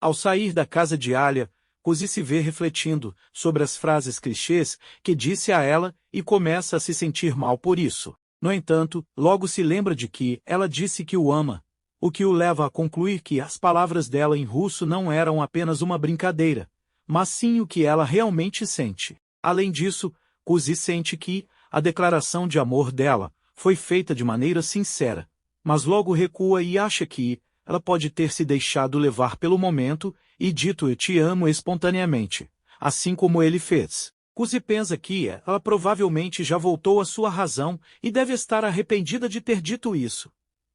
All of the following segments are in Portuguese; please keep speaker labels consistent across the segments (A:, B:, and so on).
A: Ao sair da casa de Alia, Kuzi se vê refletindo sobre as frases clichês que disse a ela e começa a se sentir mal por isso. No entanto, logo se lembra de que ela disse que o ama, o que o leva a concluir que as palavras dela em russo não eram apenas uma brincadeira, mas sim o que ela realmente sente. Além disso, Kuzi sente que a declaração de amor dela foi feita de maneira sincera, mas logo recua e acha que ela pode ter se deixado levar pelo momento e dito "eu te amo" espontaneamente, assim como ele fez. Kuzi pensa que ela provavelmente já voltou à sua razão e deve estar arrependida de ter dito isso.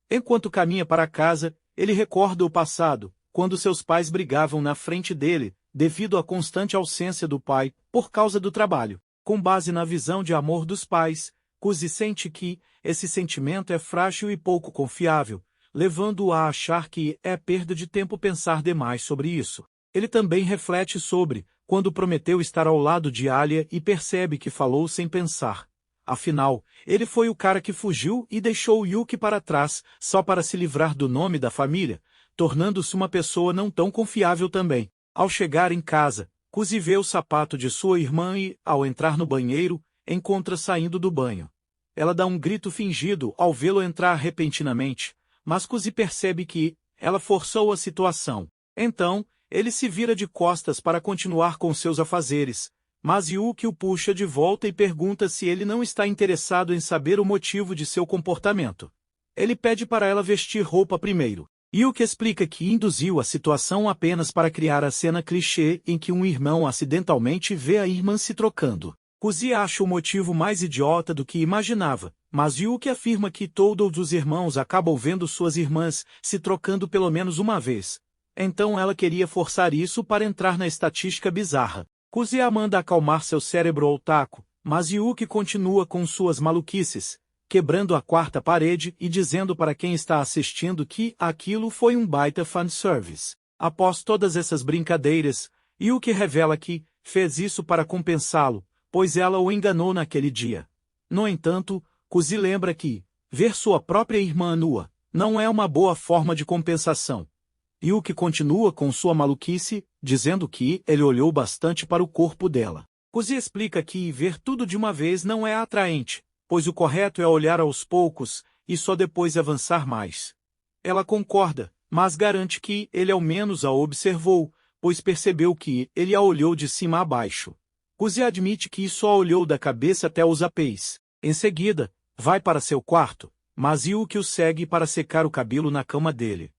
A: Enquanto caminha para casa, ele recorda o passado, quando seus pais brigavam na frente dele, devido à constante ausência do pai, por causa do trabalho. Com base na visão de amor dos pais, Kuzi sente que esse sentimento é frágil e pouco confiável, levando-o a achar que é perda de tempo pensar demais sobre isso. Ele também reflete sobre quando prometeu estar ao lado de Alia e percebe que falou sem pensar. Afinal, ele foi o cara que fugiu e deixou Yuki para trás só para se livrar do nome da família, tornando-se uma pessoa não tão confiável também. Ao chegar em casa, Kuzi vê o sapato de sua irmã e, ao entrar no banheiro, encontra saindo do banho. Ela dá um grito fingido ao vê-lo entrar repentinamente, mas Kuzi percebe que ela forçou a situação. Então, ele se vira de costas para continuar com seus afazeres, mas Yuki o puxa de volta e pergunta se ele não está interessado em saber o motivo de seu comportamento. Ele pede para ela vestir roupa primeiro. Yuki explica que induziu a situação apenas para criar a cena clichê em que um irmão acidentalmente vê a irmã se trocando. Kuzi acha o motivo mais idiota do que imaginava, mas Yuki afirma que todos os irmãos acabam vendo suas irmãs se trocando pelo menos uma vez. Então ela queria forçar isso para entrar na estatística bizarra. Kuzi a manda acalmar seu cérebro otaku, mas Yuki continua com suas maluquices, quebrando a quarta parede e dizendo para quem está assistindo que aquilo foi um baita fanservice. Após todas essas brincadeiras, Yuki revela que fez isso para compensá-lo, pois ela o enganou naquele dia. No entanto, Kuzi lembra que ver sua própria irmã nua não é uma boa forma de compensação. Yuki continua com sua maluquice, dizendo que ele olhou bastante para o corpo dela. Kuzi explica que ver tudo de uma vez não é atraente, pois o correto é olhar aos poucos e só depois avançar mais. Ela concorda, mas garante que ele ao menos a observou, pois percebeu que ele a olhou de cima a baixo. Kuzi admite que só olhou da cabeça até os apês. Em seguida, vai para seu quarto, mas Yuki o segue para secar o cabelo na cama dele.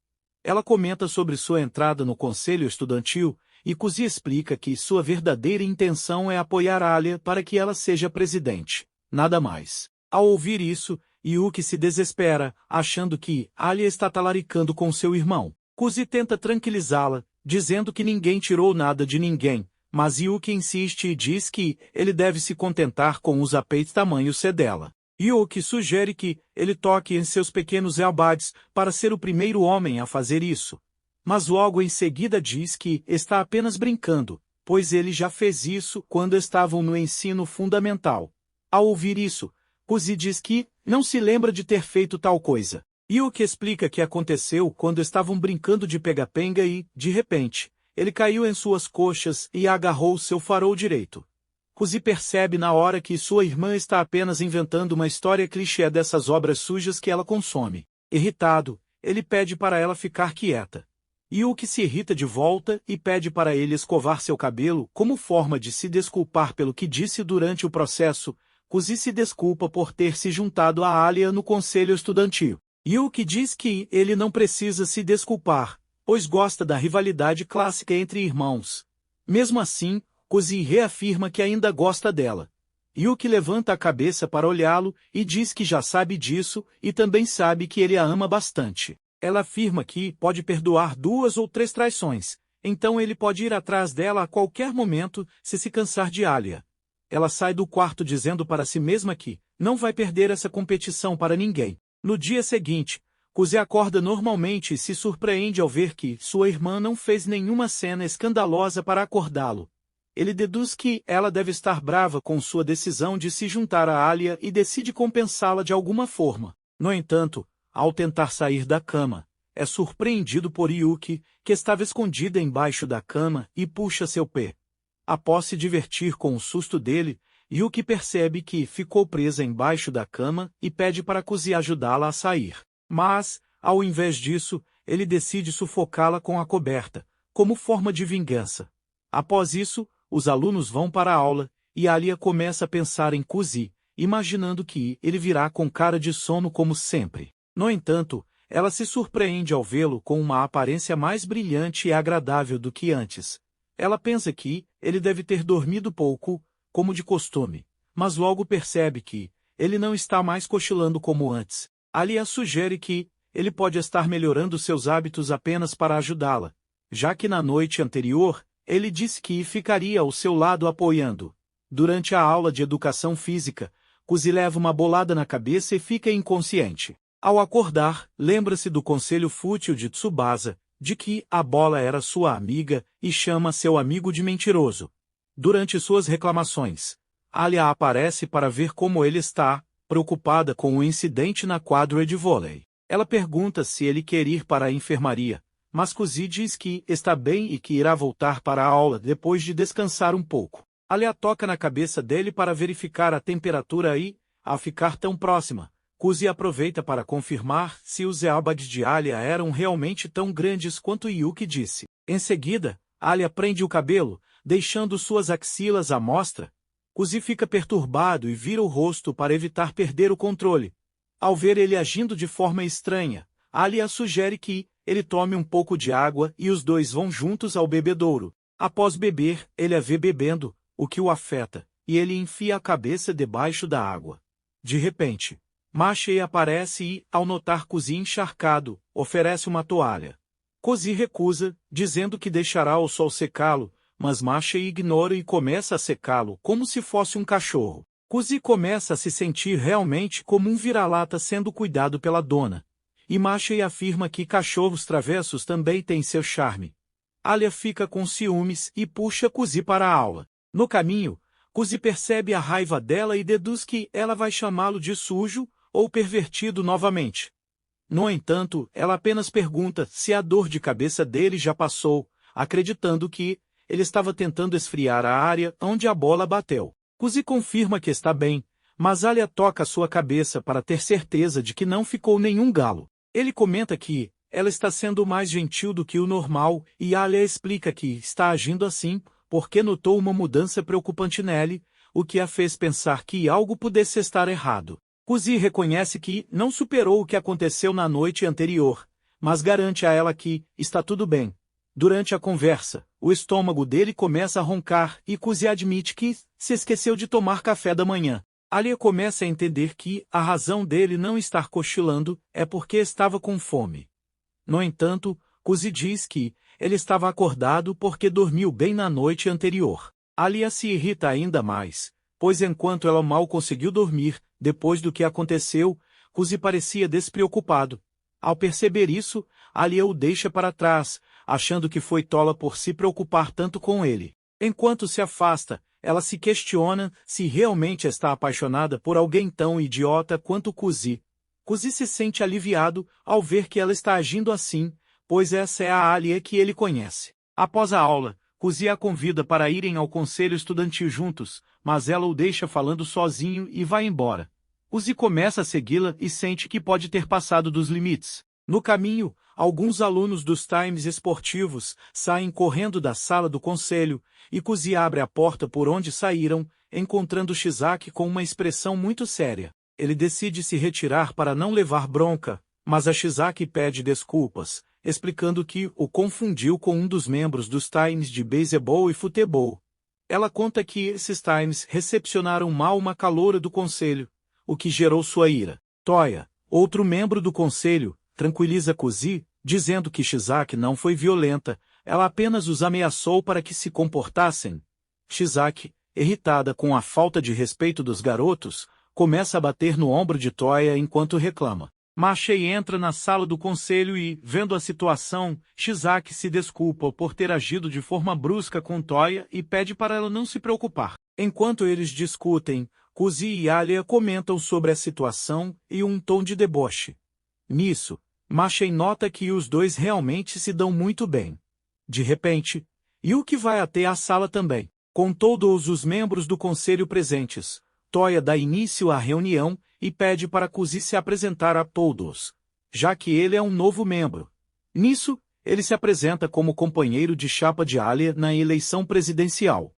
A: Ela comenta sobre sua entrada no conselho estudantil, e Kuzi explica que sua verdadeira intenção é apoiar Alia para que ela seja presidente. Nada mais. Ao ouvir isso, Yuki se desespera, achando que Alia está talaricando com seu irmão. Kuzi tenta tranquilizá-la, dizendo que ninguém tirou nada de ninguém, mas Yuki insiste e diz que ele deve se contentar com os apês tamanho C dela. Yuki sugere que ele toque em seus pequenos earbuds para ser o primeiro homem a fazer isso. Mas logo em seguida diz que está apenas brincando, pois ele já fez isso quando estavam no ensino fundamental. Ao ouvir isso, Kuzi diz que não se lembra de ter feito tal coisa. Yuki explica que aconteceu quando estavam brincando de pega-penga e, de repente, ele caiu em suas coxas e agarrou seu farol direito. Kuzi percebe na hora que sua irmã está apenas inventando uma história clichê dessas obras sujas que ela consome. Irritado, ele pede para ela ficar quieta. Yuki se irrita de volta e pede para ele escovar seu cabelo como forma de se desculpar pelo que disse durante o processo. Kuzi se desculpa por ter se juntado a Alia no conselho estudantil. Yuki diz que ele não precisa se desculpar, pois gosta da rivalidade clássica entre irmãos. Mesmo assim, Kuzi reafirma que ainda gosta dela. Yuki levanta a cabeça para olhá-lo e diz que já sabe disso e também sabe que ele a ama bastante. Ela afirma que pode perdoar 2 ou 3 traições, então ele pode ir atrás dela a qualquer momento se cansar de Alia. Ela sai do quarto dizendo para si mesma que não vai perder essa competição para ninguém. No dia seguinte, Kuzi acorda normalmente e se surpreende ao ver que sua irmã não fez nenhuma cena escandalosa para acordá-lo. Ele deduz que ela deve estar brava com sua decisão de se juntar a Alia e decide compensá-la de alguma forma. No entanto, ao tentar sair da cama, é surpreendido por Yuki, que estava escondida embaixo da cama, e puxa seu pé. Após se divertir com o susto dele, Yuki percebe que ficou presa embaixo da cama e pede para Kuzi ajudá-la a sair. Mas, ao invés disso, ele decide sufocá-la com a coberta, como forma de vingança. Após isso, os alunos vão para a aula, e Alia começa a pensar em Kuzi, imaginando que ele virá com cara de sono como sempre. No entanto, ela se surpreende ao vê-lo com uma aparência mais brilhante e agradável do que antes. Ela pensa que ele deve ter dormido pouco, como de costume, mas logo percebe que ele não está mais cochilando como antes. Alia sugere que ele pode estar melhorando seus hábitos apenas para ajudá-la, já que na noite anterior, ele disse que ficaria ao seu lado apoiando. Durante a aula de educação física, Kuzi leva uma bolada na cabeça e fica inconsciente. Ao acordar, lembra-se do conselho fútil de Tsubasa, de que a bola era sua amiga e chama seu amigo de mentiroso. Durante suas reclamações, Alia aparece para ver como ele está, preocupada com o incidente na quadra de vôlei. Ela pergunta se ele quer ir para a enfermaria, mas Kuzi diz que está bem e que irá voltar para a aula depois de descansar um pouco. Alia toca na cabeça dele para verificar a temperatura e, ao ficar tão próxima, Kuzi aproveita para confirmar se os earbuds de Alia eram realmente tão grandes quanto Yuki disse. Em seguida, Alia prende o cabelo, deixando suas axilas à mostra. Kuzi fica perturbado e vira o rosto para evitar perder o controle. Ao ver ele agindo de forma estranha, Alia sugere que ele tome um pouco de água e os dois vão juntos ao bebedouro. Após beber, ele a vê bebendo, o que o afeta, e ele enfia a cabeça debaixo da água. De repente, Mashei aparece e, ao notar Kuzi encharcado, oferece uma toalha. Kuzi recusa, dizendo que deixará ao sol secá-lo, mas Mashei ignora e começa a secá-lo como se fosse um cachorro. Kuzi começa a se sentir realmente como um vira-lata sendo cuidado pela dona. E Mashei afirma que cachorros travessos também têm seu charme. Alia fica com ciúmes e puxa Kuzi para a aula. No caminho, Kuzi percebe a raiva dela e deduz que ela vai chamá-lo de sujo ou pervertido novamente. No entanto, ela apenas pergunta se a dor de cabeça dele já passou, acreditando que ele estava tentando esfriar a área onde a bola bateu. Kuzi confirma que está bem, mas Alia toca sua cabeça para ter certeza de que não ficou nenhum galo. Ele comenta que ela está sendo mais gentil do que o normal e Alia explica que está agindo assim porque notou uma mudança preocupante nele, o que a fez pensar que algo pudesse estar errado. Kuzi reconhece que não superou o que aconteceu na noite anterior, mas garante a ela que está tudo bem. Durante a conversa, o estômago dele começa a roncar e Kuzi admite que se esqueceu de tomar café da manhã. Alia começa a entender que a razão dele não estar cochilando é porque estava com fome. No entanto, Kuzi diz que ele estava acordado porque dormiu bem na noite anterior. Alia se irrita ainda mais, pois enquanto ela mal conseguiu dormir, depois do que aconteceu, Kuzi parecia despreocupado. Ao perceber isso, Alia o deixa para trás, achando que foi tola por se preocupar tanto com ele. Enquanto se afasta, ela se questiona se realmente está apaixonada por alguém tão idiota quanto Kuzi. Kuzi se sente aliviado ao ver que ela está agindo assim, pois essa é a Alia que ele conhece. Após a aula, Kuzi a convida para irem ao conselho estudantil juntos, mas ela o deixa falando sozinho e vai embora. Kuzi começa a segui-la e sente que pode ter passado dos limites. No caminho, alguns alunos dos times esportivos saem correndo da sala do conselho, e Kuzi abre a porta por onde saíram, encontrando Shizaki com uma expressão muito séria. Ele decide se retirar para não levar bronca, mas a Shizaki pede desculpas, explicando que o confundiu com um dos membros dos times de beisebol e futebol. Ela conta que esses times recepcionaram mal uma caloura do conselho, o que gerou sua ira. Toya, outro membro do conselho, tranquiliza Kuzi, dizendo que Shizaki não foi violenta, ela apenas os ameaçou para que se comportassem. Shizaki, irritada com a falta de respeito dos garotos, começa a bater no ombro de Toya enquanto reclama. Mashei entra na sala do conselho e, vendo a situação, Shizaki se desculpa por ter agido de forma brusca com Toya e pede para ela não se preocupar. Enquanto eles discutem, Kuzi e Alia comentam sobre a situação e um tom de deboche. Nisso, Maciej nota que os dois realmente se dão muito bem. De repente, Yuki vai até a sala também. Com todos os membros do conselho presentes, Toya dá início à reunião e pede para Kuzi se apresentar a todos, já que ele é um novo membro. Nisso, ele se apresenta como companheiro de chapa de Alia na eleição presidencial.